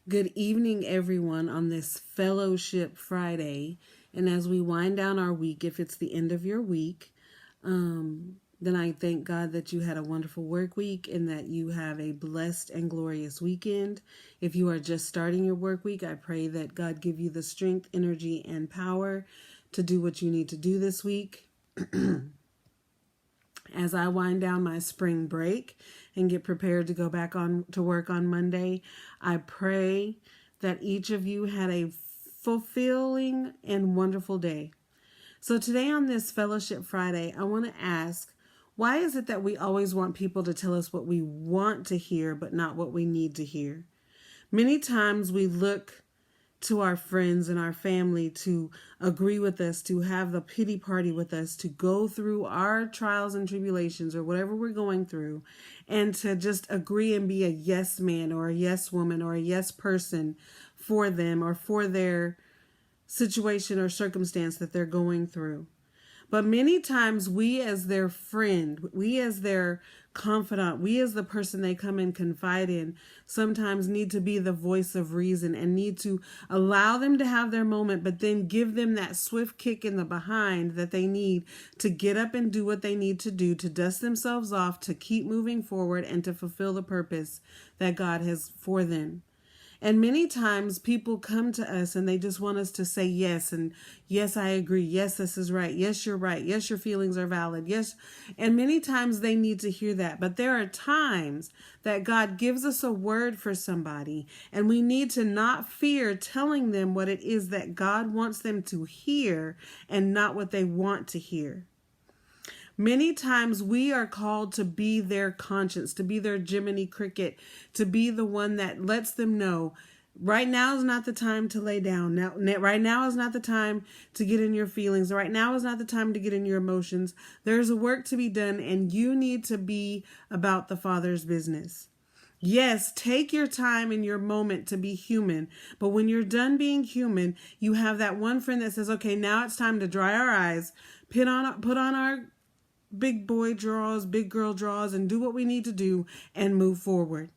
Good evening, everyone, on this Fellowship Friday. And as we wind down our week, if it's the end of your week, then I thank God that you had a wonderful work week and that you have a blessed and glorious weekend. If you are just starting your work week, I pray that God give you the strength, energy, and power to do what you need to do this week. As I wind down my spring break and get prepared to go back on to work on Monday, I pray that each of you had a fulfilling and wonderful day. So today on this Fellowship Friday, I want to ask, why is it that we always want people to tell us what we want to hear, but not what we need to hear? Many times we look to our friends and our family to agree with us, to have the pity party with us, to go through our trials and tribulations or whatever we're going through, and to just agree and be a yes man or a yes woman or a yes person for them or for their situation or circumstance that they're going through. But many times we as their friend, we as their confidant, we as the person they come and confide in, sometimes need to be the voice of reason and need to allow them to have their moment, but then give them that swift kick in the behind that they need to get up and do what they need to do, to dust themselves off, to keep moving forward and to fulfill the purpose that God has for them. And many times people come to us and they just want us to say yes. And yes, I agree. Yes, this is right. Yes, you're right. Yes, your feelings are valid. Yes. And many times they need to hear that. But there are times that God gives us a word for somebody and we need to not fear telling them what it is that God wants them to hear and not what they want to hear. Many times we are called to be their conscience, to be their Jiminy Cricket, to be the one that lets them know right now is not the time to lay down. Right now is not the time to get in your feelings. Right now is not the time to get in your emotions. There's a work to be done and you need to be about the Father's business. Yes, take your time in your moment to be human. But when you're done being human, you have that one friend that says, okay, now it's time to dry our eyes, put on our big boy draws, big girl draws, and do what we need to do and move forward.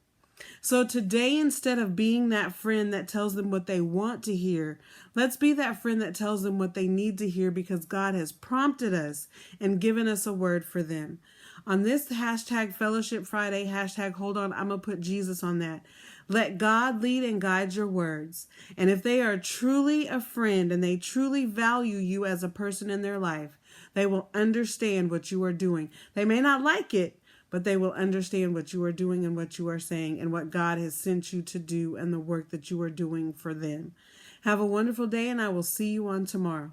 So today, instead of being that friend that tells them what they want to hear, let's be that friend that tells them what they need to hear because God has prompted us and given us a word for them. On this hashtag Fellowship Friday, hashtag hold on, I'm going to put Jesus on that. Let God lead and guide your words. And if they are truly a friend and they truly value you as a person in their life, they will understand what you are doing. They may not like it, but they will understand what you are doing and what you are saying and what God has sent you to do and the work that you are doing for them. Have a wonderful day, and I will see you on tomorrow.